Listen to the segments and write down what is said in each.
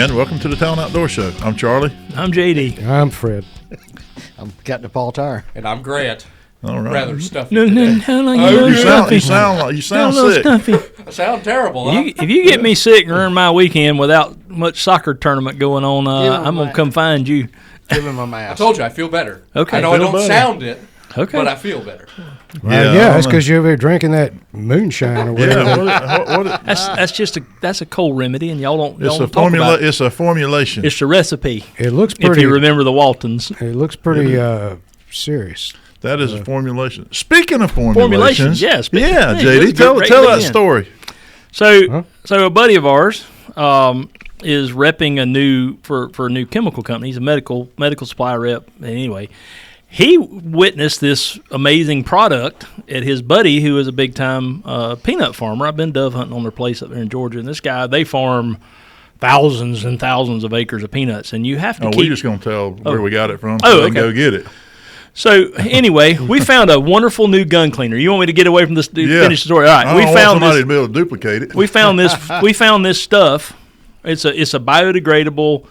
And welcome to the Talon Outdoor Show. I'm Charlie. I'm JD. I'm Fred. I'm Captain Paul Tire. And I'm Grant. All right. Rather stuffy No, today. You sound sick. Stuffy. I sound terrible, huh? If you get me sick during my weekend without much soccer tournament going on, I'm going to come find you. Give him a I mask. told you I feel better. Okay. I know I don't better. sound it, Okay. but I feel better. Yeah, that's because you're over here drinking that moonshine or whatever. Yeah, That's a cold remedy, and y'all don't it's a talk about it. It's a formulation. It's a recipe. It looks If pretty. you remember the Waltons. It looks pretty serious. That is a formulation. Speaking of formulations, yes. Yeah, Hey, JD, let's tell go right that in. story. So a buddy of ours is repping a new for a new chemical company. He's a medical supply rep. Anyway, he witnessed this amazing product at his buddy, who is a big time peanut farmer. I've been dove hunting on their place up there in Georgia, and this guy, they farm thousands and thousands of acres of peanuts, and you have to keep. We're just going to tell where we got it from. Oh, So they okay. can go get it. So anyway, we found a wonderful new gun cleaner. You want me to get away from this? Yeah. Finish the story. All right, I we don't found want somebody this. to be able to duplicate it. We found this. We found this stuff. It's a biodegradable,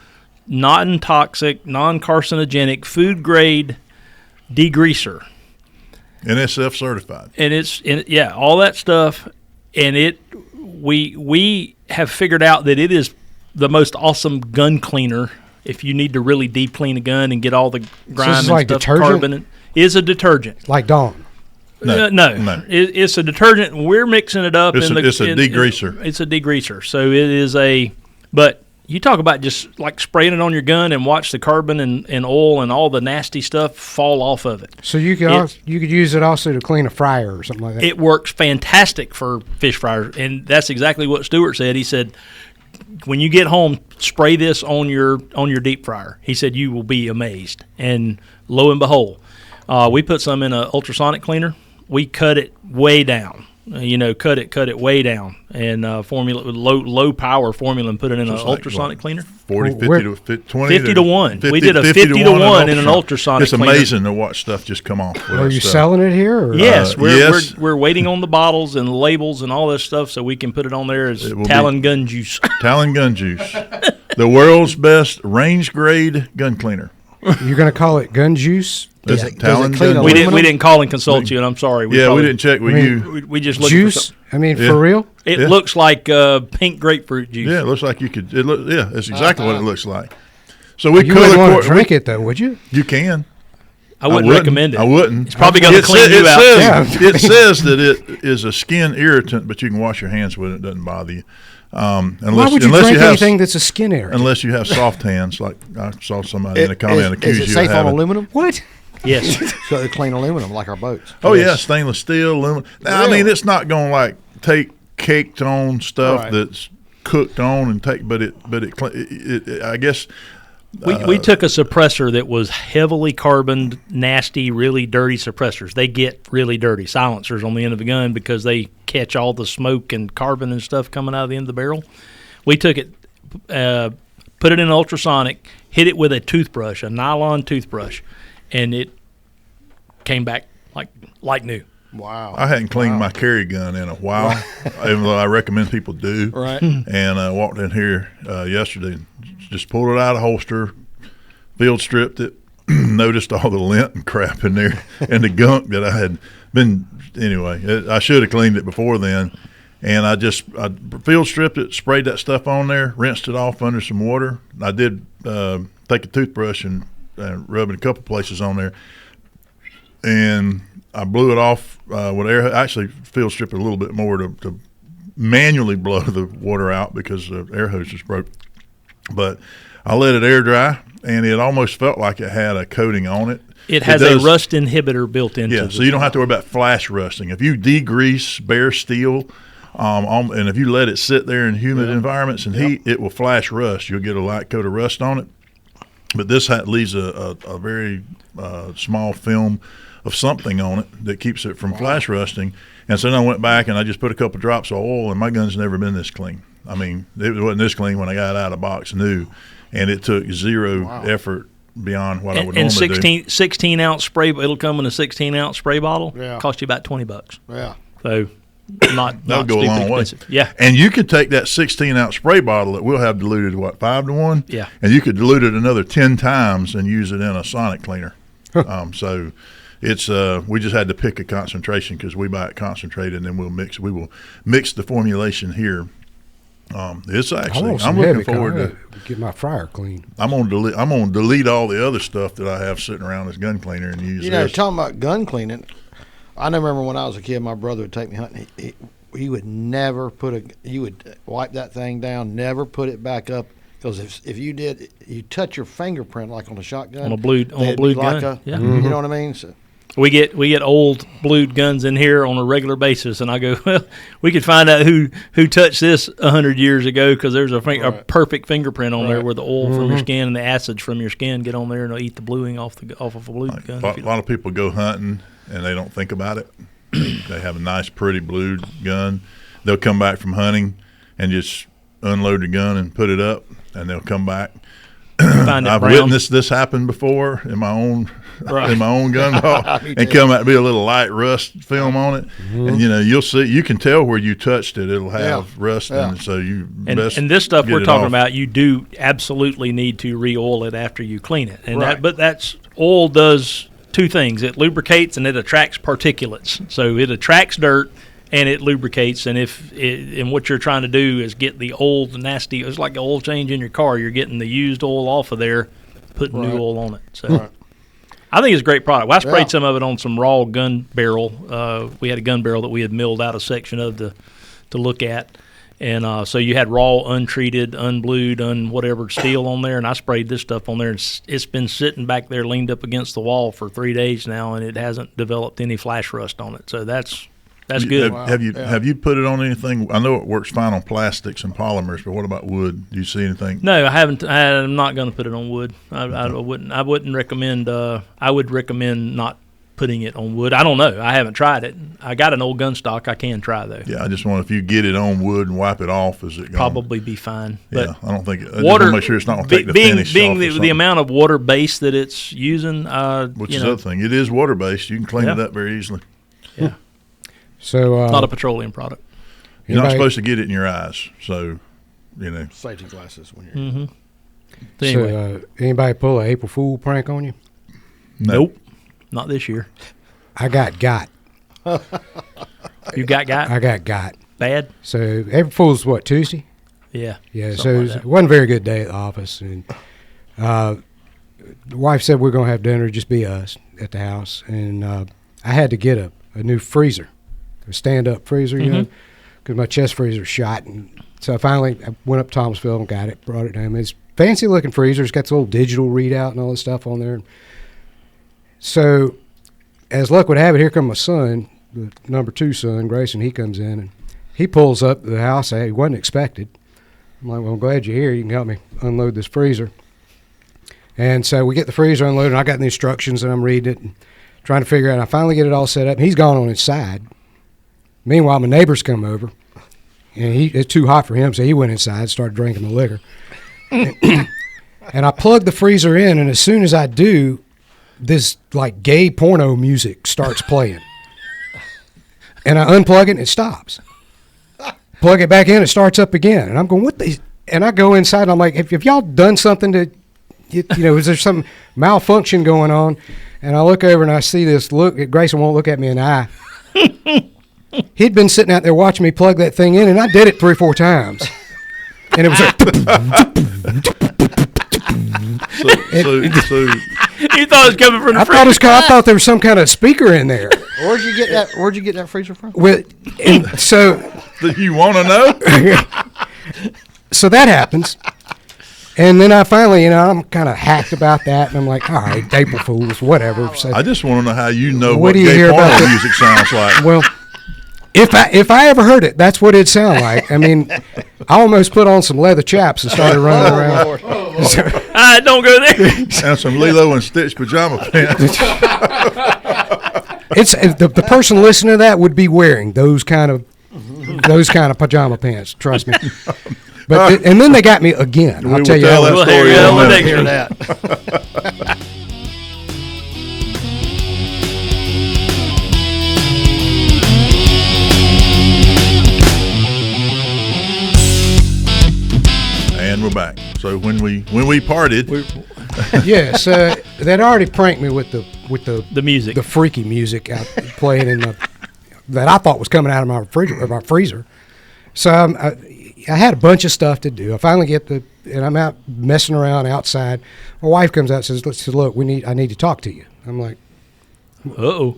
non-toxic, non-carcinogenic, food grade degreaser, NSF certified. and all that stuff. And we have figured out that it is the most awesome gun cleaner. If you need to really deep clean a gun and get all the grime is and like stuff, detergent? carbon is a detergent. Like Dawn. No. It's a detergent. And we're mixing it up. It's a degreaser. It's a degreaser. So it is but you talk about just like spraying it on your gun and watch the carbon and oil and all the nasty stuff fall off of it. So you could use it also to clean a fryer or something like that. It works fantastic for fish fryers, and that's exactly what Stuart said. He said, when you get home, spray this on your deep fryer. He said you will be amazed. And lo and behold, we put some in an ultrasonic cleaner. We cut it way down. Cut it way down, and formula with low power formula, and put it in an ultrasonic cleaner. 40, 50 to 20 50 to 1. We did a 50 to 1 in an ultrasonic It's cleaner. amazing to watch stuff just come off. Are you selling it here? Or? Yes, yes. we're waiting on the bottles and labels and all this stuff so we can put it on there as Talon gun juice. Talon gun juice, the world's best range grade gun cleaner. You're going to call it gun juice? Does it Talon clean gun a We juice? didn't call and consult you, and I'm sorry. We didn't check with you. We just looked for Juice? some- I mean, Yeah. for real? It Yeah. looks like pink grapefruit juice. Yeah, it looks like you could. That's exactly what it looks like. So we You could wouldn't want to drink it, though, would you? You can. I wouldn't recommend it. I wouldn't. It's probably going to clean you out. It says that it is a skin irritant, but you can wash your hands with it. It doesn't bother you. Why would you drink anything that's a skin irritant? Unless you have soft hands, like I saw somebody in the comment accuse Is it you safe of on having. aluminum? What? Yes. So they clean aluminum like our boats. Oh yeah, stainless steel, aluminum. Now, I mean, Really? it's not going to like take caked on stuff Right. that's cooked on and take, but it I guess. We took a suppressor that was heavily carboned, nasty, really dirty suppressors. They get really dirty silencers on the end of the gun because they catch all the smoke and carbon and stuff coming out of the end of the barrel. We took it, put it in ultrasonic, hit it with a toothbrush, a nylon toothbrush, and it came back like new. Wow. I hadn't cleaned my carry gun in a while, even though I recommend people do. Right. And I walked in here yesterday, and just pulled it out of the holster, field stripped it, noticed all the lint and crap in there, and the gunk that I had been. Anyway, I should have cleaned it before then. And I field stripped it, sprayed that stuff on there, rinsed it off under some water. I did take a toothbrush and rub it a couple places on there, and I blew it off with air. Actually, field stripped it a little bit more to manually blow the water out because the air hose just broke. But I let it air dry, and it almost felt like it had a coating on it. It has a rust inhibitor built into it. Yeah, so you don't have to worry about flash rusting. If you degrease bare steel, and if you let it sit there in humid environments and heat, it will flash rust. You'll get a light coat of rust on it. But this leaves a very small film of something on it that keeps it from flash rusting. And so then I went back and I just put a couple drops of oil, and my gun's never been this clean. I mean, it wasn't this clean when I got it out of the box new, and it took zero effort beyond what I would normally do. 16 ounce spray. It'll come in a 16 ounce spray bottle. Yeah. Cost you about $20. Yeah. So That'll go a stupid long way. expensive. Yeah. And you could take that 16-ounce spray bottle that we'll have diluted, 5-to-1? Yeah. And you could dilute it another 10 times and use it in a sonic cleaner. So it's we just had to pick a concentration because we buy it concentrated, and then we will mix the formulation here. It's actually I'm looking forward to get my fryer clean. I'm gonna delete all the other stuff that I have sitting around as gun cleaner and use. You know, this. talking about gun cleaning, I remember when I was a kid, my brother would take me hunting. He would never he would wipe that thing down, never put it back up, because if you did, you touch your fingerprint like on a shotgun On a blued gun. Yeah. You know what I mean? So, We get old blued guns in here on a regular basis, and I go, well, we could find out who touched this 100 years ago because there's a perfect fingerprint on there where the oil from your skin and the acids from your skin get on there and they'll eat the bluing off of a blued gun. A lot of people go hunting and they don't think about it. They have a nice, pretty blued gun. They'll come back from hunting and just unload the gun and put it up, and they'll come back. I've witnessed this happen before in my own gun haul, and come out to be a little light rust film on it, and you can tell where you touched it. It'll have rust in it, so and this stuff we're talking about, you do absolutely need to re-oil it after you clean it, and that's oil does two things: it lubricates and it attracts particulates. So it attracts dirt and it lubricates, and what you're trying to do is get the old nasty. It's like an oil change in your car. You're getting the used oil off of there, putting new oil on it. So I think it's a great product. Well, I sprayed some of it on some raw gun barrel. We had a gun barrel that we had milled out a section of to look at, and so you had raw, untreated, unblued, whatever steel on there, and I sprayed this stuff on there, and it's been sitting back there leaned up against the wall for 3 days now, and it hasn't developed any flash rust on it. So that's good. Have you put it on anything? I know it works fine on plastics and polymers, but what about wood? Do you see anything? No, I haven't. I'm not going to put it on wood. I wouldn't recommend. I would recommend not putting it on wood. I don't know. I haven't tried it. I got an old gun stock. I can try though. Yeah, I just wonder if you get it on wood and wipe it off, is it gonna probably be fine? Yeah, but I don't think. I just want to make sure it's not going to take the finish being off. the amount of water base that it's using, which is the other thing. It is water based. You can clean it up very easily. Yeah. So not a petroleum product. You're not supposed to get it in your eyes, so safety glasses when you're. Mm-hmm. Anyway. So anybody pull an April Fool prank on you? Nope, not this year. I got. You got? I got. Bad. So April Fool's what, Tuesday? Yeah. Yeah. So it wasn't a very good day at the office, and the wife said we're gonna have dinner, just be us at the house, and I had to get a new freezer, a stand-up freezer, because my chest freezer's shot. And so I went up to Thomasville and got it, brought it home. It's fancy-looking freezer. It's got this little digital readout and all this stuff on there. So as luck would have it, here comes my son, the number 2 son, Grayson. He comes in, and he pulls up to the house. He wasn't expected. I'm like, well, I'm glad you're here. You can help me unload this freezer. And so we get the freezer unloaded, and I got the instructions, and I'm reading it and trying to figure out. I finally get it all set up. He's gone on his side. Meanwhile, my neighbors come over, and it's too hot for him, so he went inside, started drinking the liquor. And I plug the freezer in, and as soon as I do, this like gay porno music starts playing. And I unplug it, and it stops. Plug it back in, it starts up again. And I'm going, what the? And I go inside, and I'm like, have y'all done something to, is there some malfunction going on? And I look over and I see this look. Grayson won't look at me in the eye. He'd been sitting out there watching me plug that thing in, and I did it 3 or 4 times. And it was like, so you thought it was coming from the freezer? I thought there was some kind of speaker in there. Where'd you get that freezer from? Well, and so do you want to know? So that happens. And then I finally, I'm kind of hacked about that, and I'm like, all right, April Fools, whatever. So, I just want to know how you know what gay hear porno about that? music sounds like. Well, if I ever heard it, that's what it'd sound like. I mean, I almost put on some leather chaps and started running around. Don't go there. And some Lilo and Stitch pajama pants. It's the person listening to that would be wearing those kind of pajama pants. Trust me. But and then they got me again. I'll tell you how. We'll hear that. back. So when we parted, Yes, they'd already pranked me with the music, the freaky music out playing in that I thought was coming out of my refrigerator or my freezer. So I had a bunch of stuff to do. I finally get and I'm out messing around outside. My wife comes out and says, "Look, I need to talk to you." I'm like, uh-oh.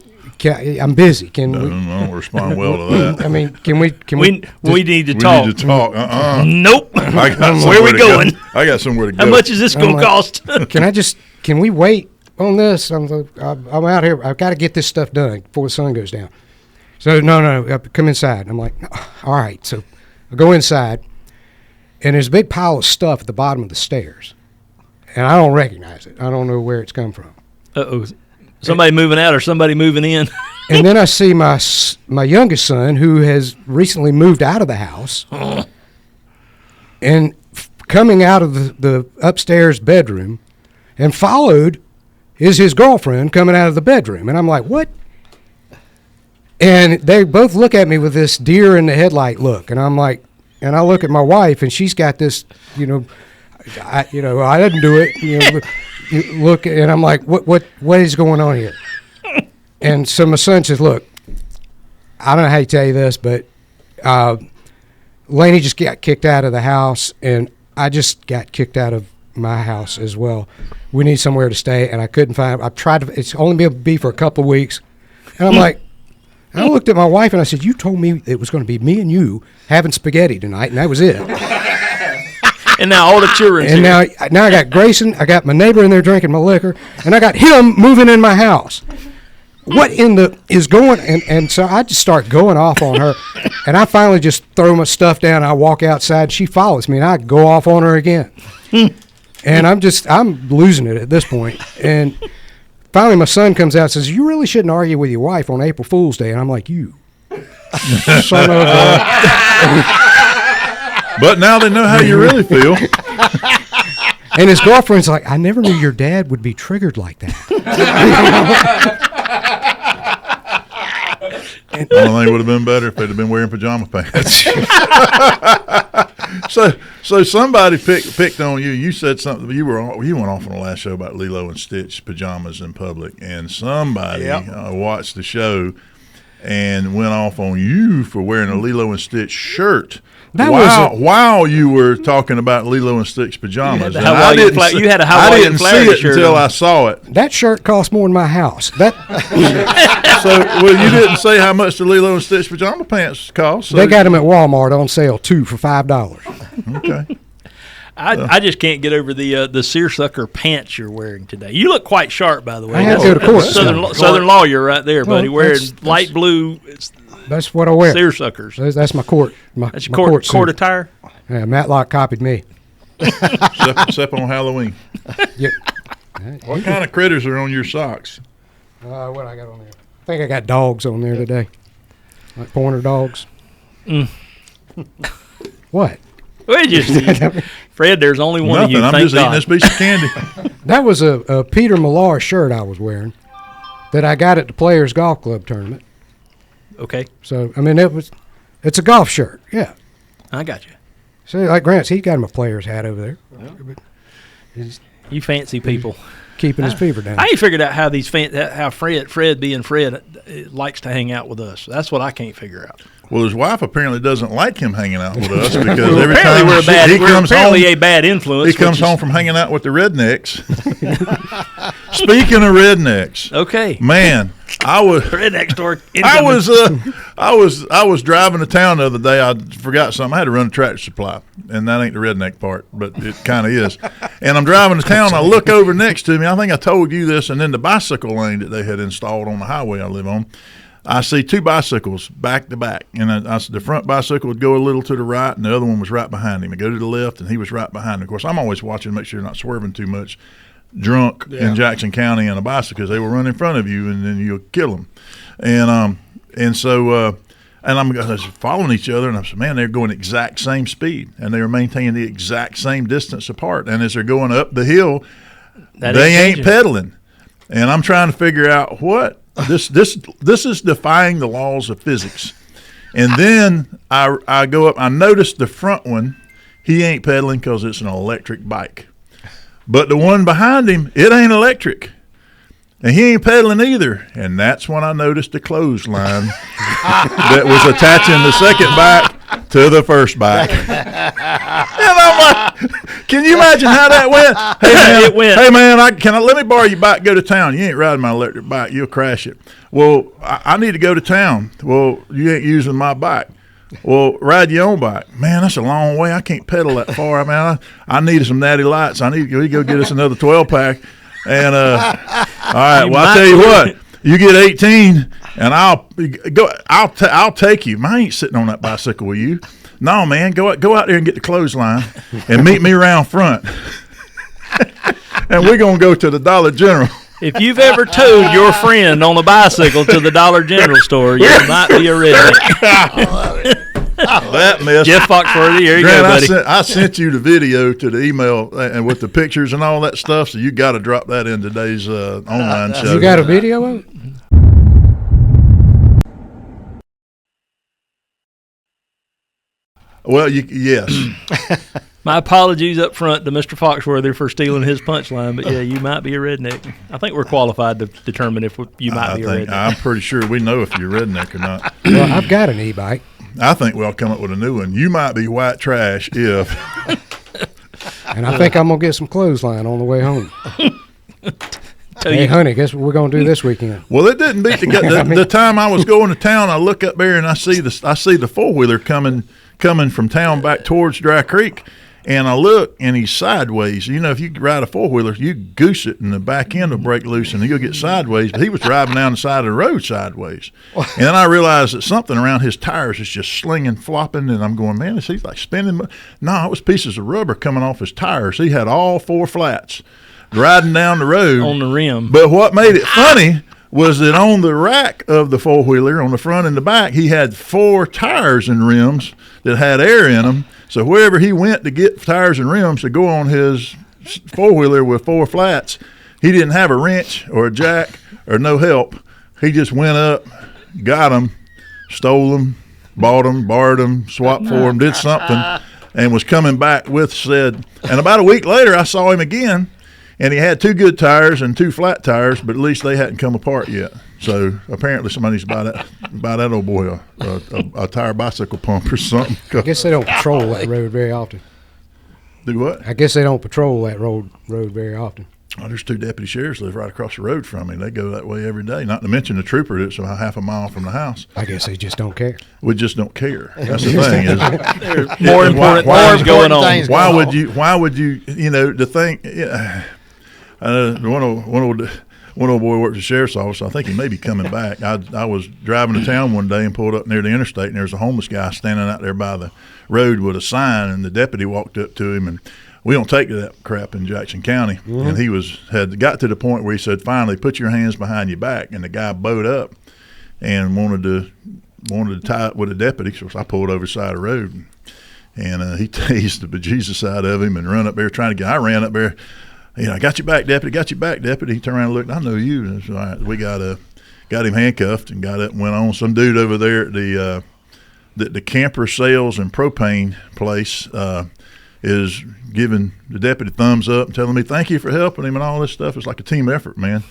I'm busy. Can I we? don't respond well to that. I mean, can we? We need to We talk. need to talk. Nope. I got Where somewhere we to going? Go. I got somewhere to go. How much is this going to cost? Can we wait on this? I'm out here. I've got to get this stuff done before the sun goes down. So no, come inside. I'm like, all right. So I go inside, and there's a big pile of stuff at the bottom of the stairs, and I don't recognize it. I don't know where it's come from. Uh-oh. Somebody moving out or somebody moving in. And then I see my youngest son, who has recently moved out of the house, and coming out of the upstairs bedroom, and followed is his girlfriend coming out of the bedroom. And I'm like, what? And they both look at me with this deer in the headlight look. And I'm like, and I look at my wife, and she's got this, I didn't do it. Look, and I'm like, what is going on here? And so my son says, look, I don't know how to tell you this, but Laney just got kicked out of the house, and I just got kicked out of my house as well. We need somewhere to stay, and I couldn't find. I tried to. It's only going to be for a couple of weeks, and I'm like, I looked at my wife and I said, you told me it was going to be me and you having spaghetti tonight, and that was it. And now all the children. And now I got Grayson, I got my neighbor in there drinking my liquor, and I got him moving in my house. What in the is going? And so I just start going off on her, and I finally just throw my stuff down. I walk outside. She follows me, and I go off on her again. And I'm losing it at this point. And finally, my son comes out and says, "You really shouldn't argue with your wife on April Fool's Day." And I'm like, "You son of a." But now they know how you really feel. And his girlfriend's like, "I never knew your dad would be triggered like that." The only thing would have been better if they'd have been wearing pajama pants. So somebody picked on you. You said something. You went off on the last show about Lilo and Stitch pajamas in public, and somebody watched the show and went off on you for wearing a Lilo and Stitch shirt. While you were talking about Lilo and Stitch pajamas. You had a Hawaiian Flair shirt until I saw it. That shirt cost more than my house. So, you didn't say how much the Lilo and Stitch pajama pants cost. So they got them at Walmart on sale, 2 for $5. Okay. I just can't get over the seersucker pants you're wearing today. You look quite sharp, by the way. I had to go to court. Southern lawyer right there, buddy. Well, Wearing light blue. That's what I wear. Seersuckers. That's my court. That's your court attire? Yeah, Matlock copied me. Except on Halloween. Yep. What kind of critters are on your socks? What I got on there? I think I got dogs on there today. Like pointer dogs. What? Fred, there's only one Nothing. of you. I'm just eating this piece of candy. That was a Peter Millar shirt I was wearing that I got at the Players Golf Club tournament. Okay. So, I mean, it's a golf shirt. Yeah. I got you. So, like Grant's, he got him a player's hat over there. He's You fancy people. keeping his fever down. I ain't figured out how how Fred being Fred likes to hang out with us. That's what I can't figure out. Well, his wife apparently doesn't like him hanging out with us because every Apparently time we're apparently a bad influence. he comes home from hanging out with the rednecks. Speaking of rednecks, Okay. man, I was Redneck store. I was driving to town the other day. I forgot something. I had to run a Tractor Supply, and that ain't the redneck part, but it kind of is. And I'm driving to town. I look over next to me. I think I told you this, and then the bicycle lane that they had installed on the highway I live on. I see two bicycles back to back, and the front bicycle would go a little to the right, and the other one was right behind him. I'd go to the left, and he was right behind him. Of course, I'm always watching to make sure you're not swerving too much drunk in Jackson County on a bicycle because they will run in front of you, and then you'll kill them. And so I was following each other, and I said, man, they're going exact same speed, and they were maintaining the exact same distance apart. And as they're going up the hill, they ain't pedaling. And I'm trying to figure out what this is defying the laws of physics. And then I go up. I noticed the front one he ain't pedaling because it's an electric bike. But the one behind him, it ain't electric. And he ain't pedaling either. And that's when I noticed the clothesline that was attaching the second bike to the first bike. And I'm like, can you imagine how that went? Hey, man, It went. Hey, man, let me borrow your bike, go to town. You ain't riding my electric bike. You'll crash it. Well, I need to go to town. Well, you ain't using my bike. Well, ride your own bike. Man, that's a long way. I can't pedal that far. Man, I needed some natty lights. I need to go get us another 12-pack. And all right, well, I'll tell you what. You get 18, and I'll take you. I ain't sitting on that bicycle with you. No, man, go out there and get the clothesline and meet me around front. And we're gonna go to the Dollar General. If you've ever towed your friend on a bicycle to the Dollar General store, you might be a redneck. That mess. Jeff Foxworthy, here you go, Grant, buddy. I sent you the video to the email and with the pictures and all that stuff, so you got to drop that in today's online show. You got a video of it? Well, yes. My apologies up front to Mr. Foxworthy for stealing his punchline, but yeah, you might be a redneck. I think we're qualified to determine if you might be a redneck. I'm pretty sure we know if you're redneck or not. Well, I've got an e-bike. I think we'll come up with a new one. You might be white trash if. And I think I'm going to get some clothesline on the way home. So Hey, honey, guess what we're going to do this weekend? Well, it didn't beat the time I was going to town. I look up there and I see the 4-wheeler coming from town back towards Dry Creek, and I look and he's sideways. You know, if you ride a 4-wheeler, you goose it and the back end will break loose and you'll get sideways. But he was driving down the side of the road sideways, and then I realized that something around his tires is just slinging, flopping, and I'm going, man, is he like spinning? No, it was pieces of rubber coming off his tires. He had all 4 flats riding down the road on the rim. But what made it funny was that on the rack of the 4-wheeler, on the front and the back, he had 4 tires and rims that had air in them. So wherever he went to get tires and rims to go on his 4-wheeler with 4 flats, he didn't have a wrench or a jack or no help. He just went up, got them, stole them, bought them, borrowed them, swapped for them, did something, and was coming back with said. And about a week later, I saw him again. And he had 2 good tires and 2 flat tires, but at least they hadn't come apart yet. So apparently somebody needs to buy that old boy a tire bicycle pump or something. I guess they don't patrol that road very often. Do what? I guess they don't patrol that road very often. Oh, there's 2 deputy sheriffs live right across the road from me. They go that way every day. Not to mention the trooper that's about half a mile from the house. I guess they just don't care. We just don't care. That's the thing. Is More important things going on. Why would you? You know, the thing. Yeah, one old boy works at the sheriff's office. I think he may be coming back. I was driving to town one day and pulled up near the interstate, and there was a homeless guy standing out there by the road with a sign, and the deputy walked up to him, and we don't take that crap in Jackson County. Mm-hmm. And he had got to the point where he said, finally, put your hands behind your back, and the guy bowed up and wanted to tie up with a deputy, so I pulled over the side of the road, and he tased the bejesus out of him and run up there trying to I ran up there. You know, I got you back, deputy. Got you back, deputy. He turned around and looked. I know you. And so, all right, we got him handcuffed and got it and went on. Some dude over there at the camper sales and propane place is giving the deputy thumbs up and telling me thank you for helping him and all this stuff. It's like a team effort, man.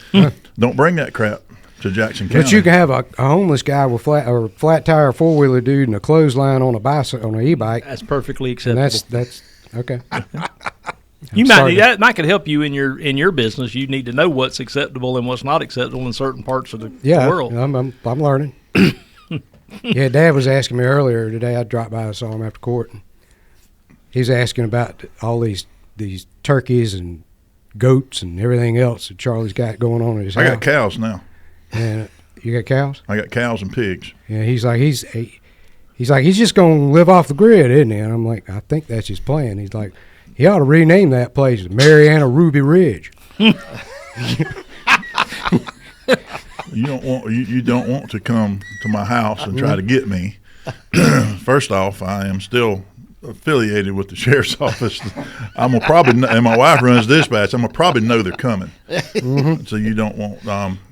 Don't bring that crap to Jackson County. But you can have a homeless guy with flat tire 4-wheeler dude and a clothesline on a bicycle on an e-bike. That's perfectly acceptable. And that's okay. That might could help you in your business. You need to know what's acceptable and what's not acceptable in certain parts of the world. I'm learning. Yeah, Dad was asking me earlier today. I dropped by and saw him after court. And he's asking about all these turkeys and goats and everything else that Charlie's got going on in his house. I got cows now. And you got cows? I got cows and pigs. Yeah, he's like he's just gonna live off the grid, isn't he? And I'm like, I think that's his plan. He's like, he ought to rename that place Mariana Ruby Ridge. You don't want to come to my house and try to get me. First off, I am still affiliated with the sheriff's office. I'm gonna probably, and my wife runs dispatch. I'm gonna probably know they're coming. Mm-hmm. So you don't want,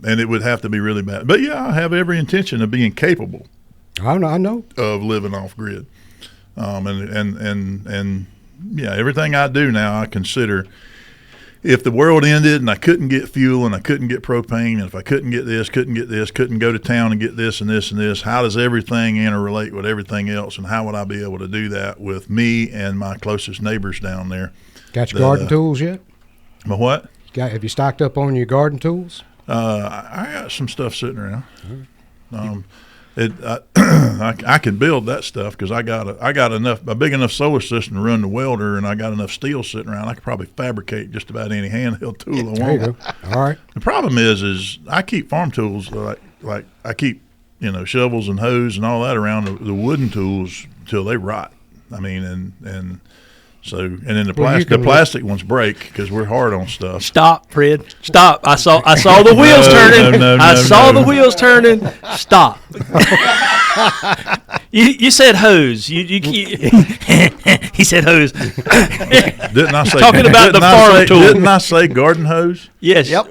and it would have to be really bad. But yeah, I have every intention of being capable. I know. Of living off grid, and everything I do now I consider. If the world ended and I couldn't get fuel and I couldn't get propane, and if I couldn't get this, couldn't go to town and get this and this and this, how does everything interrelate with everything else, and how would I be able to do that with me and my closest neighbors down there? Got your garden tools yet? My what? Have you stocked up on your garden tools? I got some stuff sitting around. I can build that stuff because I got a big enough solar system to run the welder, and I got enough steel sitting around. I could probably fabricate just about any handheld tool I want. There you go. All right. The problem is I keep farm tools like I keep shovels and hoes and all that around the wooden tools until they rot. I mean, and then the plastic ones break because we're hard on stuff. Stop, Fred. Stop. I saw the wheels turning. I saw the wheels turning. Stop. You said hose. He said hose. Didn't I say talking about the farm tool? Didn't I say garden hose? Yes. Yep.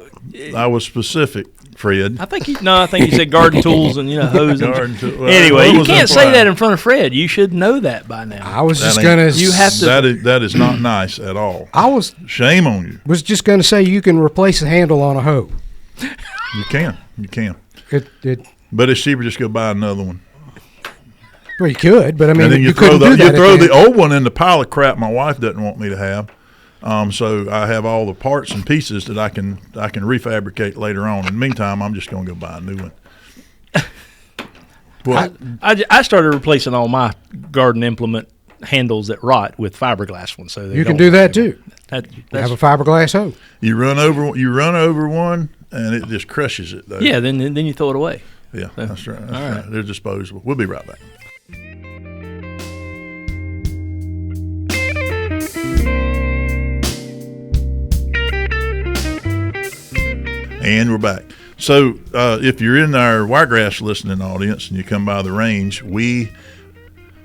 I was specific, Fred. I think you said garden tools and hose. Anyway, well, you can't say that in front of Fred. You should know that by now. I was just gonna. You have to. That is not nice at all. Shame on you. Was just gonna say you can replace the handle on a hoe. You can. But it's cheaper just go buy another one. Well, you could, but I mean, and then you throw the old one in the pile of crap my wife doesn't want me to have. So I have all the parts and pieces that I can refabricate later on. In the meantime, I'm just going to go buy a new one. What? I started replacing all my garden implement handles that rot with fiberglass ones. So you can do that too. That's have a fiberglass hoe. You run over one, and it just crushes it. Though. Yeah, then you throw it away. Yeah, that's right. All right. They're disposable. We'll be right back. And we're back. So if you're in our Wiregrass listening audience and you come by the range, we've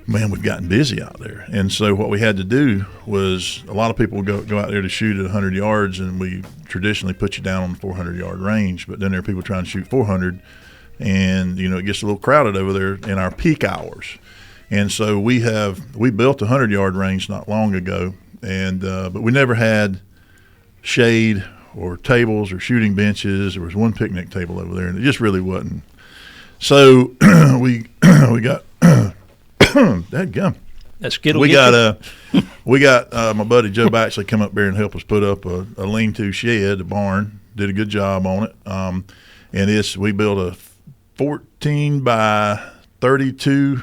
gotten busy out there. And so what we had to do was a lot of people go out there to shoot at 100 yards, and we traditionally put you down on the 400-yard range. But then there are people trying to shoot 400, and, it gets a little crowded over there in our peak hours. And so we built a 100-yard range not long ago, and but we never had shade or tables or shooting benches. There was one picnic table over there, and it just really wasn't. So we got that gum. That skittle. We got my buddy Joe Baxley come up there and help us put up a lean-to shed, a barn. Did a good job on it. And we built a 14 by 32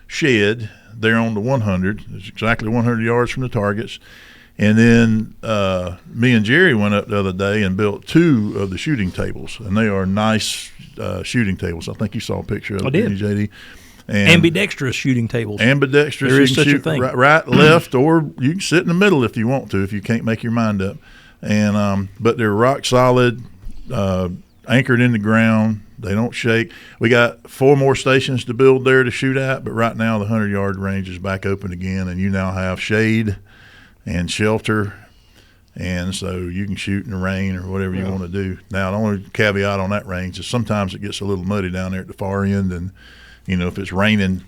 shed there on the 100. It's exactly 100 yards from the targets. And then me and Jerry went up the other day and built 2 of the shooting tables, and they are nice shooting tables. I think you saw a picture of them, JD. And ambidextrous shooting tables. Ambidextrous. There is such a thing. Right, left, or you can sit in the middle if you want to, if you can't make your mind up. And but they're rock solid, anchored in the ground. They don't shake. We got 4 more stations to build there to shoot at, but right now the 100-yard range is back open again, and you now have shade and shelter, and so you can shoot in the rain or whatever you want to do. Now, the only caveat on that range is sometimes it gets a little muddy down there at the far end, and if it's raining,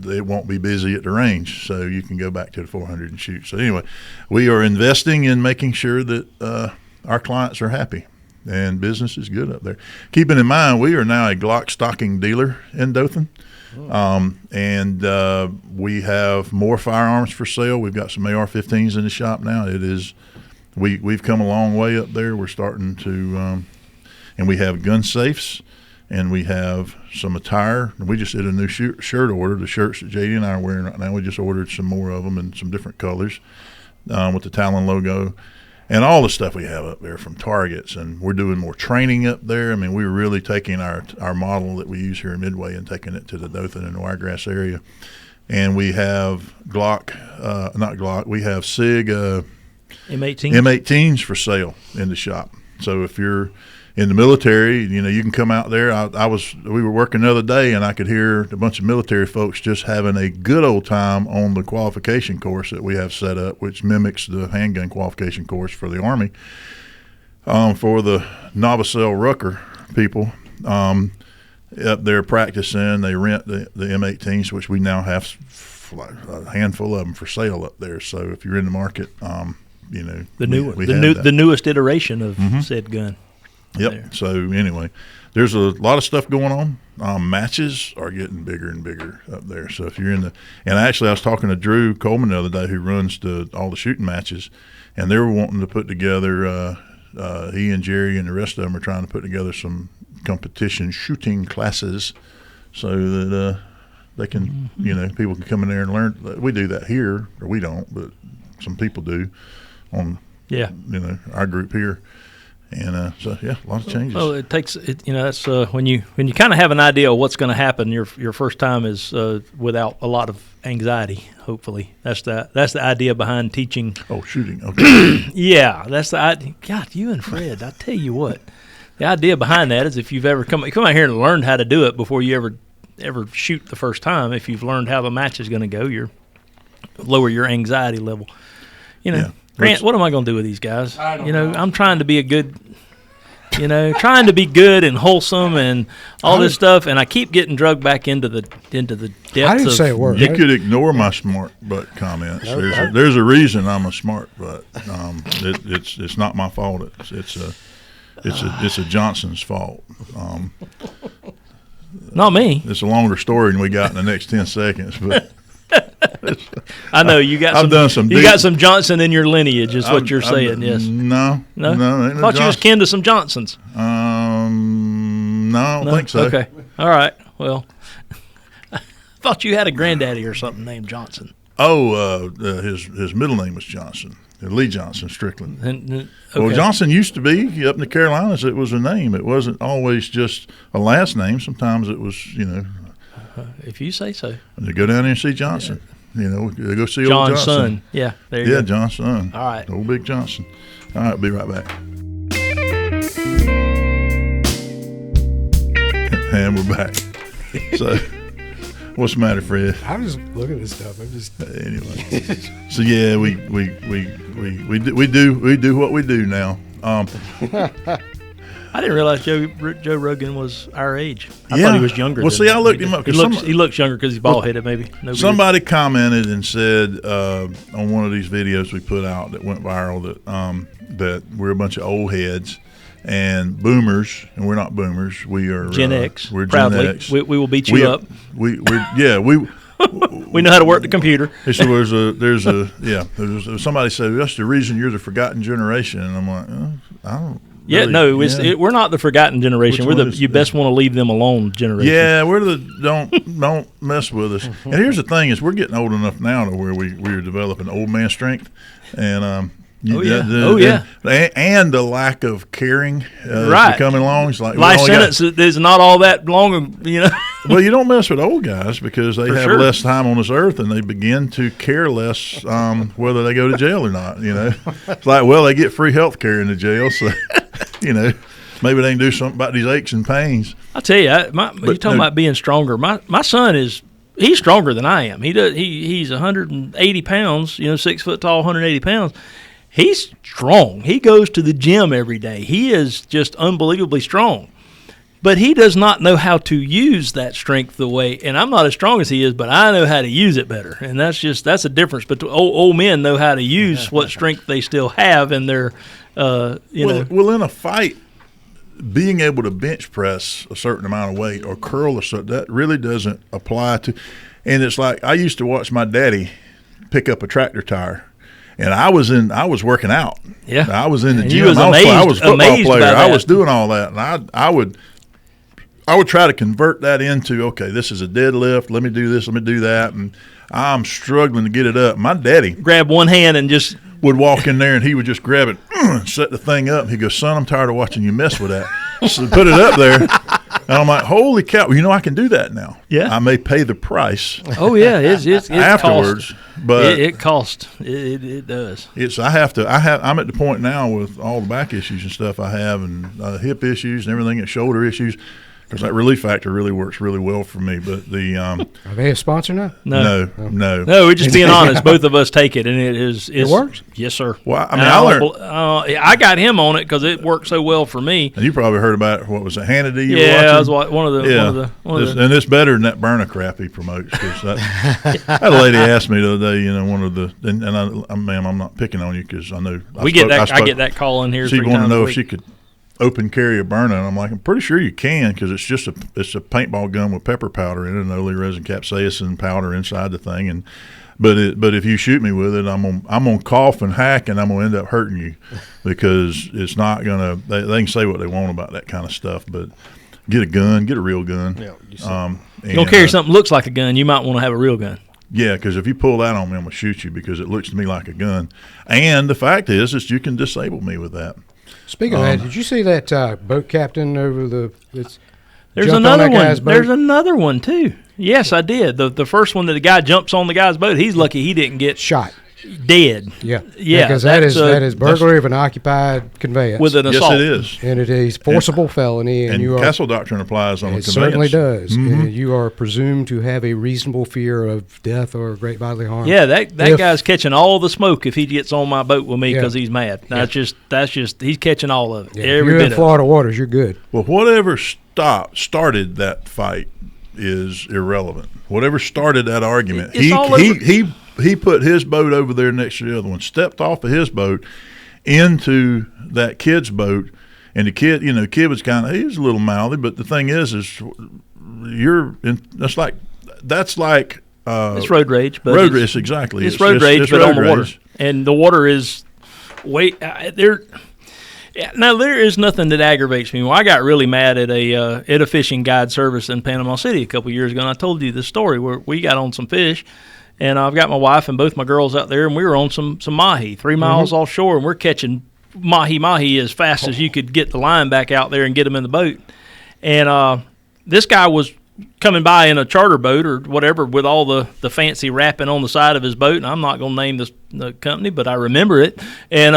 it won't be busy at the range, so you can go back to the 400 and shoot. So anyway, we are investing in making sure that our clients are happy, and business is good up there. Keeping in mind, we are now a Glock stocking dealer in Dothan. And we have more firearms for sale. We've got some AR-15s in the shop now. We've come a long way up there. We're starting to, and we have gun safes, and we have some attire. We just did a new shirt order. The shirts that JD and I are wearing right now, we just ordered some more of them in some different colors with the Talon logo. And all the stuff we have up there from targets, and we're doing more training up there. I mean, we're really taking our model that we use here in Midway and taking it to the Dothan and Wiregrass area. And we have we have SIG M18s for sale in the shop. So if you're in the military, you can come out there. We were working the other day, and I could hear a bunch of military folks just having a good old time on the qualification course that we have set up, which mimics the handgun qualification course for the Army, for the Novacell Rucker people. up there practicing. They rent the M18s, which we now have a handful of them for sale up there. So if you're in the market, you know, the newest iteration of said gun. Yep. There. So anyway, there's a lot of stuff going on. Matches are getting bigger and bigger up there. So if you're and actually I was talking to Drew Coleman the other day, who runs all the shooting matches, and they were wanting to put together. He and Jerry and the rest of them are trying to put together some competition shooting classes, so that they can, you know, people can come in there and learn. We do that here, or we don't, but some people do on, you know, our group here. And so a lot of changes. Well, it takes it. You know, that's when you kind of have an idea of what's going to happen. Your first time is without a lot of anxiety. Hopefully, that's the idea behind teaching. Oh, shooting. Okay. Yeah, that's the idea. God, you and Fred. I tell you what, the idea behind that is if you've ever come out here and learned how to do it before you ever shoot the first time. If you've learned how the match is going to go, you're lower your anxiety level. You know. Yeah. Grant, what am I going to do with these guys? You know, I'm trying to be a good, trying to be good and wholesome and all this stuff, and I keep getting drugged back into the depths. I didn't say a word. You could ignore my smart butt comments. There's a reason I'm a smart butt. It's not my fault. It's a Johnson's fault. Not me. It's a longer story than we got in the next 10 seconds, but. I know you got. You got some Johnson in your lineage, is what you're saying. Yes. No. I thought you was kin to some Johnsons. No, I don't think so. Okay. All right. Well, I thought you had a granddaddy or something named Johnson. Oh, his middle name was Johnson. Lee Johnson Strickland. Okay. Well, Johnson used to be up in the Carolinas. It was a name. It wasn't always just a last name. Sometimes it was, if you say so. To go down there and see Johnson. They go see John's old Johnson. Son. Yeah, there you go. Yeah, John's son. All right. Old Big Johnson. All right, be right back. And we're back. So, what's the matter, Fred? I'm just looking at this stuff. I'm just anyway. So yeah, we do what we do now. I didn't realize Joe Rogan was our age. I thought he was younger. Well, see, I looked him up. He looks younger because he's bald headed. Maybe somebody commented and said on one of these videos we put out that went viral that we're a bunch of old heads and boomers, and we're not boomers. We are Gen X. We're proudly. Gen X. We will beat you up. We know how to work the computer. So there's somebody said that's the reason you're the forgotten generation, and I'm like, I don't. Yeah, really, we're not the forgotten generation. We're you best want to leave them alone generation. Yeah, we're the don't mess with us. And here's the thing: is we're getting old enough now to where we're developing old man strength, and and the lack of caring right coming along. It's like life sentence is not all that long. Well, you don't mess with old guys because they have less time on this earth, and they begin to care less whether they go to jail or not. It's like, well, they get free health care in the jail, so maybe they can do something about these aches and pains. I'll tell you, you're talking about being stronger. My son he's stronger than I am. He's 180 pounds. 6 foot tall, 180 pounds. He's strong. He goes to the gym every day. He is just unbelievably strong. But he does not know how to use that strength the way, and I'm not as strong as he is, but I know how to use it better. And that's a difference between old men know how to use what strength they still have in their, Well, in a fight, being able to bench press a certain amount of weight or curl a certain, that really doesn't apply to, and it's like I used to watch my daddy pick up a tractor tire. And I was working out. Yeah, I was in the and gym. I was a football player. I was doing all that, and I would try to convert that into, okay, this is a deadlift. Let me do this. Let me do that. And I'm struggling to get it up. My daddy grab one hand and just would walk in there, and he would just grab it, and set the thing up. He goes, "Son, I'm tired of watching you mess with that." So put it up there. And I'm like, holy cow! I can do that now. Yeah, I may pay the price. Oh yeah, it's afterwards, but it costs. It does. I'm at the point now with all the back issues and stuff I have, and hip issues and everything, and shoulder issues. because that relief factor really works really well for me. But the Are they a sponsor now? no. No, we're just being honest. Both of us take it, and it works? Yes, sir. Well, I mean, I got him on it because it worked so well for me. And you probably heard about what was it, Hannity? You Yeah, were I was watching? one of the. And it's better than that burner crap he promotes. Because that, that lady asked me the other day, one of the, and ma'am, I'm not picking on you because I know I get that call in here. She wanted to know if week. she could open carry a burner, and I'm like, I'm pretty sure you can because it's just it's a paintball gun with pepper powder in it and oleum resin capsaicin powder inside the thing, but if you shoot me with it, I'm gonna cough and hack, and I'm gonna end up hurting you because it's not gonna. They can say what they want about that kind of stuff, but get a real gun. Yeah, you're gonna carry something that looks like a gun, you might want to have a real gun. Yeah, because if you pull that on me, I'm gonna shoot you because it looks to me like a gun. And the fact is you can disable me with that. Speaking of that, did you see that boat captain over the? There's another one. There's another one too. Yes, I did. The first one that the guy jumps on the guy's boat. He's lucky he didn't get shot. Dead. Yeah. Yeah. Because that is burglary of an occupied conveyance with an assault. Yes, it is. And it is forcible felony, and you are. Castle Doctrine applies on a conveyance. It certainly does. And you are presumed to have a reasonable fear of death or great bodily harm. Yeah, that guy's catching all the smoke if he gets on my boat with me because he's mad. That's just he's catching all of it. Yeah. If you're in Florida waters, you're good. Well, whatever started that fight is irrelevant. Whatever started that argument, he put his boat over there next to the other one, stepped off of his boat into that kid's boat, and the kid was he was a little mouthy, but the thing is that's like it's road rage, but road rage, exactly. It's road rage, but on the water, and the water is there. Now there is nothing that aggravates me. Well, I got really mad at a fishing guide service in Panama City a couple of years ago, and I told you the story where we got on some fish. And I've got my wife and both my girls out there, and we were on some mahi 3 miles offshore, and we're catching mahi as fast as you could get the line back out there and get them in the boat. And this guy was coming by in a charter boat or whatever with all the fancy wrapping on the side of his boat, and I'm not going to name the company, but I remember it. And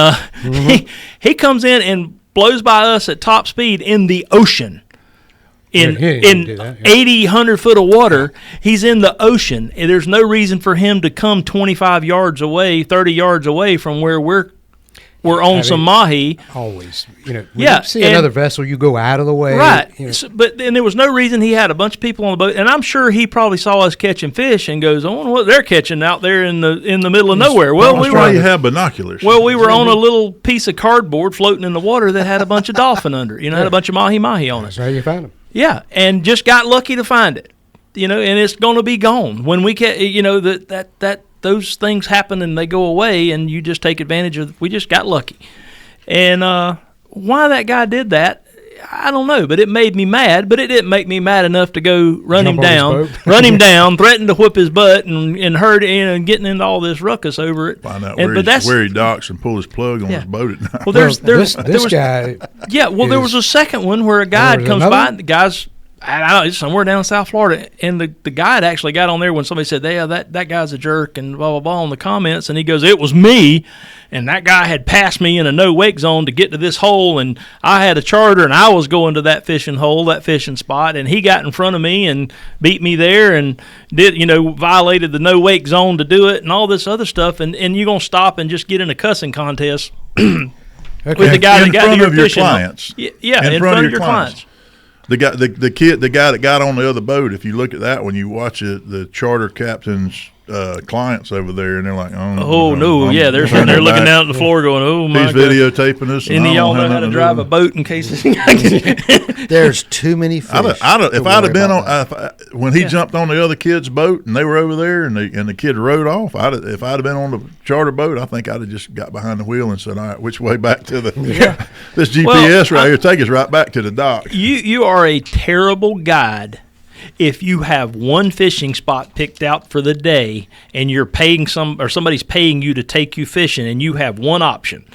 he comes in and blows by us at top speed in the ocean. In 80, 100 foot of water, he's in the ocean. And there's no reason for him to come 25 yards away, 30 yards away from where we're on some mahi. Always. When you see another vessel, you go out of the way. Right. But then there was no reason. He had a bunch of people on the boat, and I'm sure he probably saw us catching fish and goes, I wonder what they're catching out there in the middle of nowhere. Well, you have binoculars. Well, we were on a little piece of cardboard floating in the water that had a bunch of dolphin under it. Had a bunch of mahi on it. That's how you found them. Yeah, and just got lucky to find it, and it's going to be gone when we that those things happen and they go away, and you just take advantage of. We just got lucky, and why that guy did that, I don't know, but it made me mad. But it didn't make me mad enough to go run him down, threaten to whip his butt, and hurt and getting into all this ruckus over it. Find out where he docks and pull his plug on his boat at night. Well, this guy. Yeah, well, there was a second one where a guide comes by. And the guy's, I don't know, it's somewhere down in South Florida, and the guide actually got on there when somebody said, "Yeah, that guy's a jerk," and blah blah blah in the comments, and he goes, "It was me." And that guy had passed me in a no-wake zone to get to this hole, and I had a charter, and I was going to that fishing hole, that fishing spot, and he got in front of me and beat me there and violated the no-wake zone to do it and all this other stuff, and you're going to stop and just get in a cussing contest with the guy that got your fishing. Clients. Yeah, in front of your clients. The guy that got on the other boat. If you look at that when you watch it, the charter captain's clients over there, and they're like, "Oh no, yeah." They're sitting there looking down at the floor, going, "Oh my God." He's videotaping us. Any of y'all know how to drive a boat in case there's too many fish. If I'd have been on when he jumped on the other kid's boat and they were over there and the kid rode off, if I'd have been on the charter boat, I think I'd have just got behind the wheel and said, "All right, which way back to the this GPS right here? Take us right back to the dock." You are a terrible guide if you have one fishing spot picked out for the day and you're paying somebody's paying you to take you fishing and you have one option.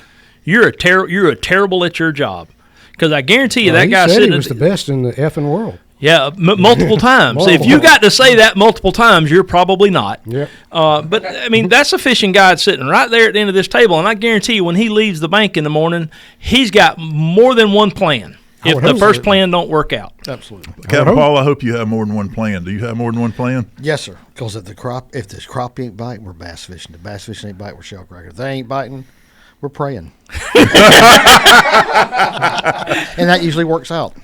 You're terrible at your job, because I guarantee you that guy said he was the best in the effing world. Yeah, multiple times. If you got to say that multiple times, you're probably not. Yeah. But I mean, that's a fishing guide sitting right there at the end of this table, and I guarantee you, when he leaves the bank in the morning, he's got more than one plan. if would the hope first so. plan don't work out. Absolutely. Captain Paul, I hope you have more than one plan. Do you have more than one plan? Yes, sir. Because if the crop ain't biting, we're bass fishing. If bass fishing ain't biting, we're shell crackers. If they ain't biting, we're praying. And that usually works out.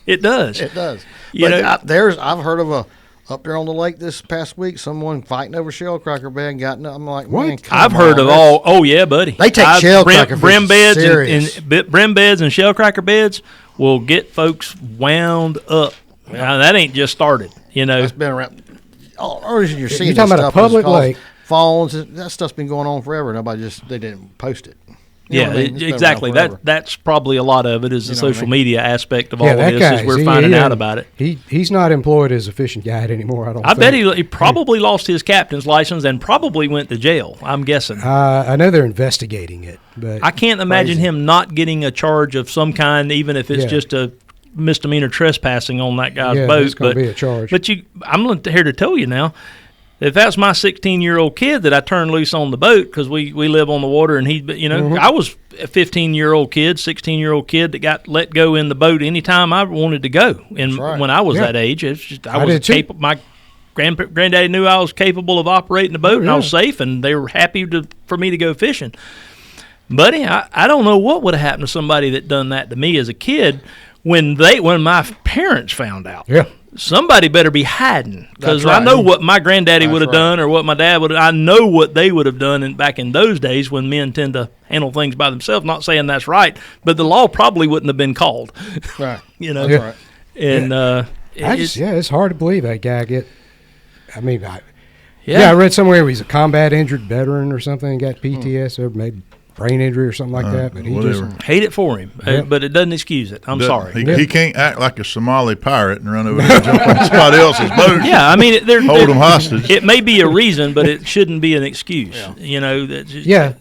It does. It does. You know- I've heard of up there on the lake this past week, someone fighting over shell cracker bed and got. I'm like, What? man, come I've heard on, of all. Oh yeah, buddy. They take shell cracker brim fishing beds serious. and brim beds and shell cracker beds will get folks wound up. Now, that ain't just started. You know, It's been around. All the reason you're seeing You're talking this about a stuff is public because lake. Phones, that stuff's been going on forever. They didn't post it. You know yeah, what I mean? It's been around exactly. forever. That's probably a lot of it is the You know what I social mean? media aspect of Yeah, all of that this. guy. Is we're finding out about it. He's not employed as a fishing guide anymore. I bet he probably lost his captain's license and probably went to jail. I'm guessing. I know they're investigating it, but I can't imagine him not getting a charge of some kind, even if it's Yeah. just a misdemeanor trespassing on that guy's Yeah, boat. it's gonna be a charge. But I'm here to tell you now. If that's my 16-year-old kid that I turned loose on the boat because we live on the water and I was a 15-year-old kid, 16-year-old kid that got let go in the boat anytime I wanted to go. And right. when I was Yeah. that age, it's just I I was did too. capable. My granddaddy knew I was capable of operating the boat and I was safe, and they were happy for me to go fishing. Buddy, I don't know what would have happened to somebody that done that to me as a kid when my parents found out. yeah, Somebody better be hiding because That's right. I know what my granddaddy That's would have right. done or what my dad would. I know what they would have done back in those days when men tend to handle things by themselves. Not saying that's right, but the law probably wouldn't have been called. Right. You know, Yeah. Right. and it's hard to believe that guy get. I mean, I yeah, read somewhere he's a combat injured veteran or something, and got PTS or maybe brain injury or something like that. But he whatever. just hate it for him, Yeah. but it doesn't excuse it. I'm sorry. He can't act like a Somali pirate and run over there and jump on somebody else's boat. Yeah, I mean, Hold them hostage. It may be a reason, but it shouldn't be an excuse. You know, that's just, yeah,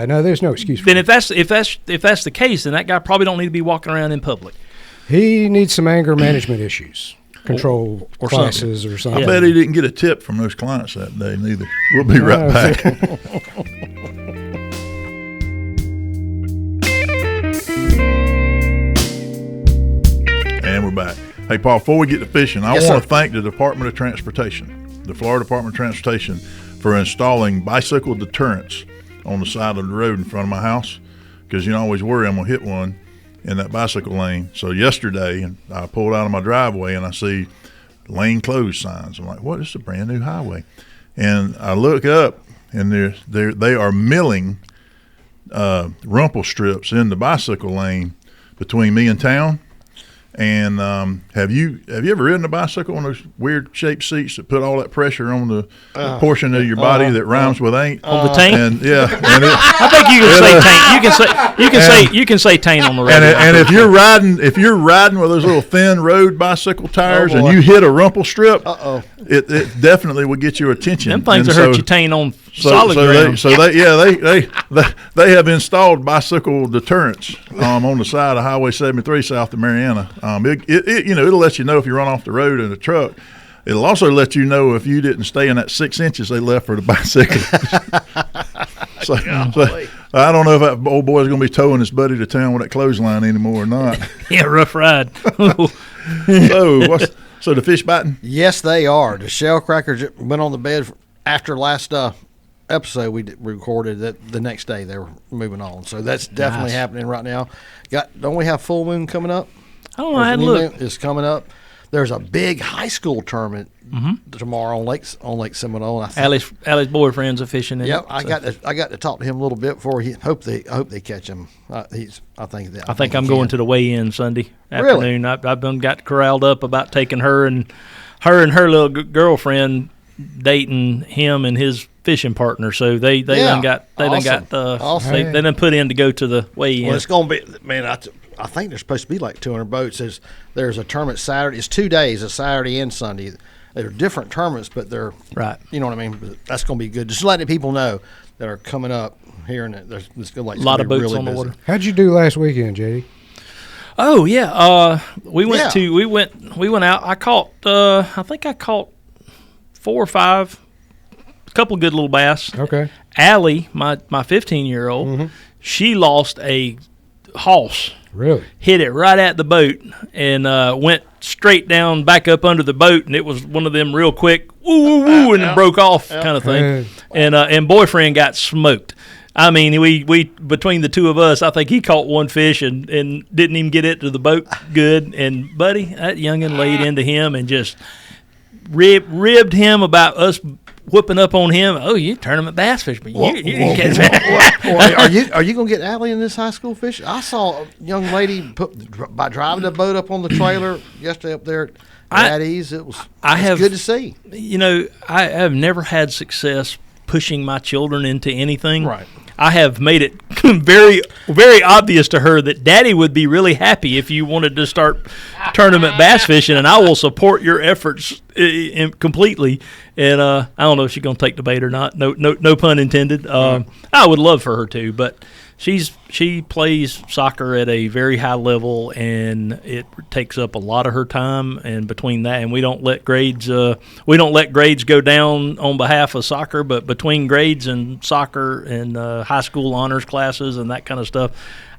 no, there's no excuse for Then him. if that's the case, then that guy probably don't need to be walking around in public. He needs some anger management issues, control or classes or something. I bet he didn't get a tip from those clients that day neither. We'll be right back. And we're back. Hey, Paul, before we get to fishing, I Yes, want sir. to thank the Department of Transportation, the Florida Department of Transportation, for installing bicycle deterrents on the side of the road in front of my house because you always worry I'm going to hit one in that bicycle lane. So yesterday, I pulled out of my driveway and I see lane closed signs. I'm like, what? This is a brand new highway. And I look up and they are milling rumple strips in the bicycle lane between me and town. And have you ever ridden a bicycle on those weird shaped seats that put all that pressure on the portion of your body that rhymes with ain't? On the tank? And yeah, and I think you can say taint. You can say taint on the road. and if you're riding with those little thin road bicycle tires and boy. you hit a rumple strip, Uh-oh. it definitely would get your attention. them things And will hurt so- your taint on solid ground. They have installed bicycle deterrents on the side of Highway 73 south of Mariana. It'll let you know if you run off the road in a truck. It'll also let you know if you didn't stay in that 6 inches they left for the bicycle. so I don't know if that old boy's going to be towing his buddy to town with that clothesline anymore or not. Yeah, rough ride. So the fish biting? Yes, they are. The shell crackers went on the bed after last episode we recorded. That the next day they were moving on. So that's definitely Nice. happening right now. Don't we have full moon coming up? I don't know. I had to New look. moon is coming up. There's a big high school tournament tomorrow on Lake Seminole. I think. Allie's boyfriend's a fishing. in Yep, it, I got to talk to him a little bit before I hope they catch him. I think I'm he going can. to the weigh-in Sunday Really? afternoon. I've been got corralled up about taking her and her little girlfriend dating him and his fishing partner. So they Yeah. done got Awesome. they done put in to go to the weigh-in. Well, it's going to be, man, I think there's supposed to be like 200 boats. There's a tournament Saturday. It's 2 days, a Saturday and Sunday. They're different tournaments, but they're, Right. you know what I mean? But that's going to be good. Just letting people know that are coming up here, and there's it's gonna, like, A lot of boats really on the busy. water. How'd you do last weekend, JD? Oh yeah, we went Yeah. we went out. I think I caught 4 or 5, a couple good little bass. Okay. Allie, my 15-year-old, she lost a hoss Really? hit it right at the boat, and went straight down back up under the boat, and it was one of them real quick, woo, woo, woo, and it broke off kind of thing. And boyfriend got smoked. I mean, we between the two of us, I think he caught one fish and didn't even get it to the boat good. And buddy, that youngin laid into him and just ribbed him about us whooping up on him. Oh, you tournament bass fisherman. You didn't catch that. Are you going to get Allie in this high school fish? I saw a young lady by driving the boat up on the trailer yesterday up there at Addie's. It was good to see. You know, I have never had success pushing my children into anything. Right. I have made it very, very obvious to her that Daddy would be really happy if you wanted to start tournament bass fishing, and I will support your efforts completely. And I don't know if she's going to take the bait or not. No pun intended. I would love for her to, but she plays soccer at a very high level, and it takes up a lot of her time. And between that, and we don't let grades go down on behalf of soccer, but between grades and soccer and high school honors classes and that kind of stuff,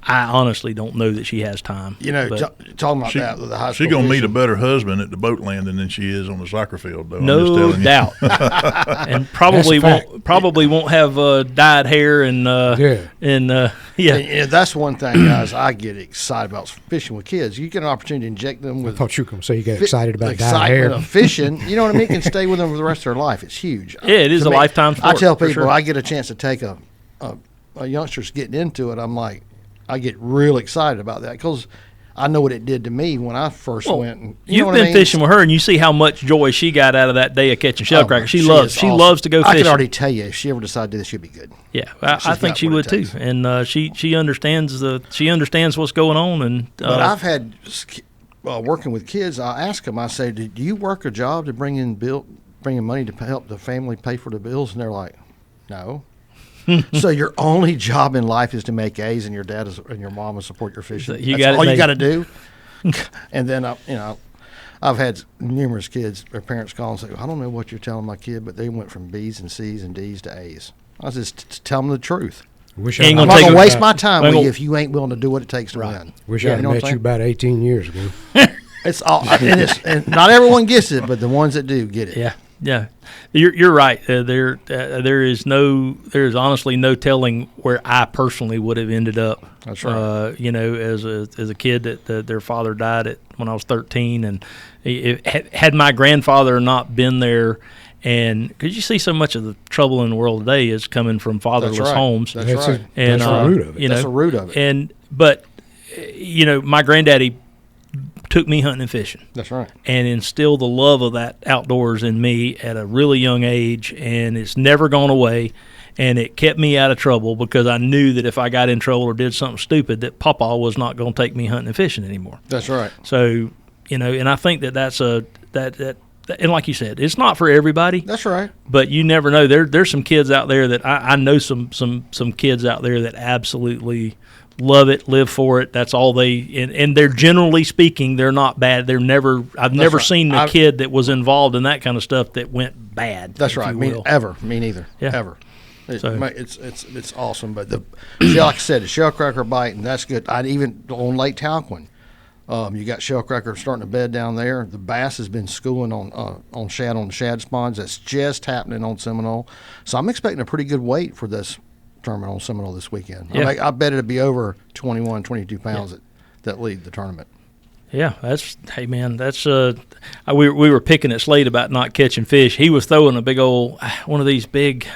I honestly don't know that she has time. You know, talking about that with the high school. She's gonna meet a better husband at the boat landing than she is on the soccer field, though. No I'm just telling doubt. And probably won't have dyed hair and yeah. And that's one thing, guys. I get excited about fishing with kids. You get an opportunity to inject them with. I thought you were going to say you get excited about dyed excitement hair. of fishing. You know what I mean? Can stay with them for the rest of their life. It's huge. Yeah, it is a lifetime sport. I tell people, sure. I get a chance to take a youngster's getting into it. I'm like, I get real excited about that because I know what it did to me when I first went. And, you've been fishing with her, and you see how much joy she got out of that day of catching shellcrackers. She loves to go fishing. I can already tell you, if she ever decided to do this, she'll be good. Yeah, I think she would too, and she understands what's going on. And but I've had working with kids. I ask them, I say, do you work a job to bring in money to help the family pay for the bills? And they're like, no. So your only job in life is to make A's, and your dad and your mom will support your fishing. That's all you got to do. And then I've had numerous kids. Their parents call and say, "I don't know what you're telling my kid, but they went from B's and C's and D's to A's." I was just tell them the truth. I'm not going to waste my time with you if you ain't willing to do what it takes to win. Wish I had met you about 18 years ago. It's all, and not everyone gets it, but the ones that do get it. Yeah, you're right. There is honestly no telling where I personally would have ended up. That's right. You know, as a kid that their father died when I was 13, and had my grandfather not been there, and because you see so much of the trouble in the world today is coming from fatherless homes. That's right. That's the root of it. You know, that's the root of it. But you know, my granddaddy took me hunting and fishing. That's right. And instilled the love of that outdoors in me at a really young age, and it's never gone away. And it kept me out of trouble because I knew that if I got in trouble or did something stupid, that Papa was not going to take me hunting and fishing anymore. That's right. So, you know, and I think that's and like you said, it's not for everybody. That's right. But you never know. There's some kids out there that I know some kids out there that absolutely love it, live for it. That's all and they're generally speaking, they're not bad. I've never seen a kid that was involved in that kind of stuff that went bad. That's right. Me neither. Yeah. Ever. It's awesome. But like I said, the shellcracker bite, and that's good. Even on Lake Talquin, you got shellcracker starting to bed down there. The bass has been schooling on the shad spawns. That's just happening on Seminole. So I'm expecting a pretty good weight for this tournament on Seminole this weekend. Yeah. I bet it'd be over 21, 22 pounds that lead the tournament. Yeah, hey man, that's we were picking at Slade about not catching fish. He was throwing a big old one of these big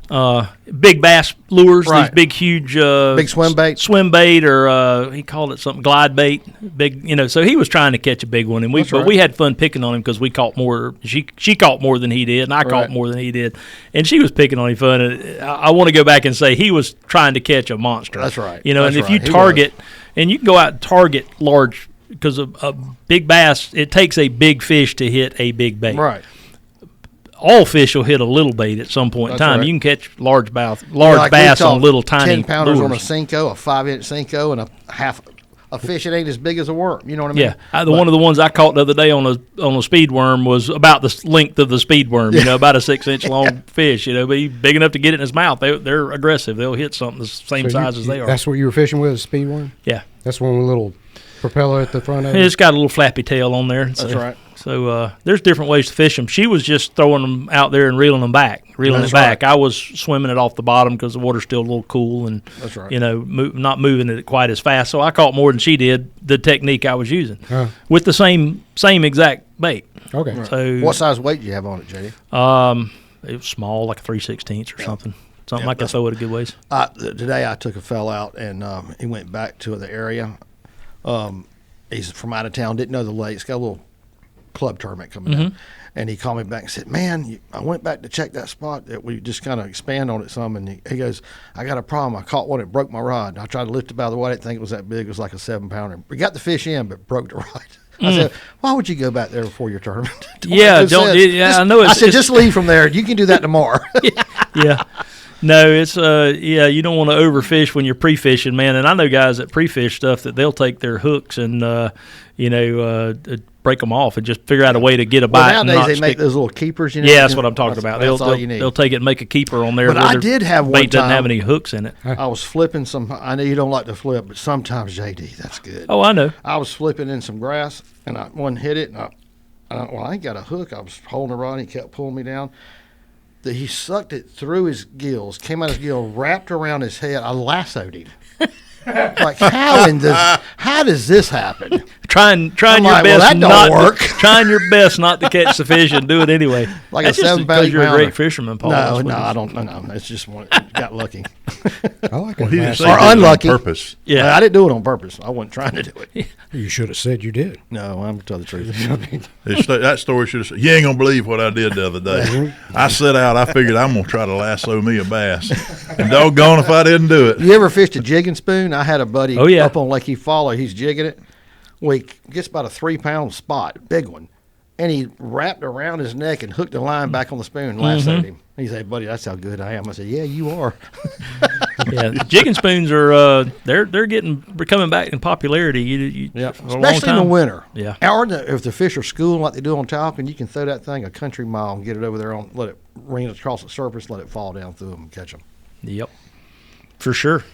bass lures, right. These big huge big swim bait, or he called it something, glide bait, big. You know, so he was trying to catch a big one, and we had fun picking on him because we caught more. She caught more than he did, and I caught more than he did, and she was picking on him fun. And I want to go back and say he was trying to catch a monster. That's right. You know, and if you target, and you can go out and target large, because a big bass, it takes a big fish to hit a big bait. Right. All fish will hit a little bait at some point in time. Right. You can catch large bass on little tiny 10-pounders lures. on a Cinco, a 5-inch Cinco, and a a fish that ain't as big as a worm. You know what I mean? Yeah, one of the ones I caught the other day on a speed worm was about the length of the speed worm. You know, about a 6-inch long fish. You know, but he's big enough to get it in his mouth. They're aggressive. They'll hit something the same size as they are. That's what you were fishing with, a speed worm? Yeah, that's one with a little propeller at the front of it. It's got a little flappy tail on there. That's right. So there's different ways to fish them. She was just throwing them out there and reeling them back. That's right. I was swimming it off the bottom because the water's still a little cool and That's right. you know not moving it quite as fast. So I caught more than she did. The technique I was using with the same exact bait. Okay. Right. So What size weight do you have on it, JD? it was small, like a 3/16 or something. Something Yeah, I could throw it a good ways. Today I took a fella out and he went back to the area. He's from out of town, didn't know the lake. It's got a little club tournament coming in. And he called me back and said, man, I went back to check that spot that we just kind of expand on it some. And he goes, I got a problem. I caught one that broke my rod. I tried to lift it out of the water. I didn't think it was that big. It was like a 7-pounder. We got the fish in, but broke the rod. I said, why would you go back there before your tournament? Yeah, I know. I said, just leave from there. You can do that tomorrow. Yeah. No, it's you don't want to overfish when you're pre-fishing, man. And I know guys that pre-fish stuff that they'll take their hooks and break them off and just figure out a way to get a bite. Nowadays and not they make those little keepers. You know, yeah, that's what I'm talking about. That's all you need. They'll take it and make a keeper on there. But where I their did have one bait doesn't have time- any hooks in it. I was flipping some. I know you don't like to flip, but sometimes JD, that's good. Oh, I know. I was flipping in some grass, and one hit it, and I ain't got a hook. I was holding the rod, and he kept pulling me down. He sucked it through his gills, came out his gill, wrapped around his head. I lassoed him. Like how does this happen? Trying your like, well, best that don't not work. trying your best not to catch the fish and do it anyway. Like That's a just 7-pound because you're a pounder. great fisherman, Paul. No, That's what I don't. No, it's just one. Got lucky. I like Well, it. he didn't Last say night. Or he did it on unlucky. purpose. Yeah. I didn't do it on purpose. I wasn't trying to do it. You should have said you did. No, I'm tell the truth. That story should have said, you ain't going to believe what I did the other day. I set out, I figured I'm going to try to lasso me a bass. And doggone if I didn't do it. You ever fished a jigging spoon? I had a buddy up on Lake Eufaula. He's jigging it. Well, he gets about a 3-pound spot, big one. And he wrapped around his neck and hooked the line back on the spoon and lassoed him. He said, buddy, that's how good I am. I said, yeah, you are. Yeah, jigging spoons are they're coming back in popularity. Yeah, for a long especially in the time. winter. Yeah. Or if the fish are schooling like they do on Talon, you can throw that thing a country mile and get it over there let it ring across the surface, let it fall down through them and catch them. Yep, for sure.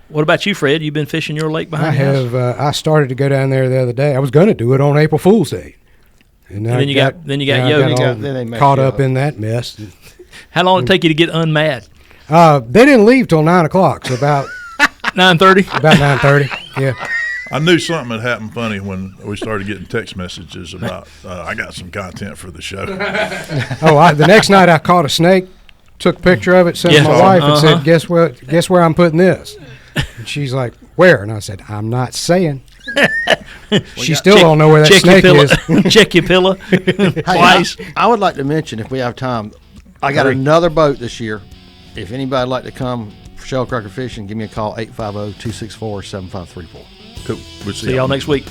What about you, Fred? You've been fishing your lake behind I the house? have. I started to go down there the other day. I was going to do it on April Fool's Day, and then you got I yoked. got all Then they messed caught you up up. in that mess. How long did it take you to get unmad? They didn't leave till 9 o'clock, so about 9:30. 9:30. Yeah. I knew something had happened funny when we started getting text messages about, I got some content for the show. The next night I caught a snake, took a picture of it, sent it to my wife, and said, "Guess what? Guess where I'm putting this?" And she's like, "Where?" And I said, "I'm not saying." She still don't know where that snake is. Check your pillow twice. I would like to mention, if we have time, I got another boat this year. If anybody would like to come shellcracker fishing, give me a call, 850-264-7534. Cool. We'll See y'all next week.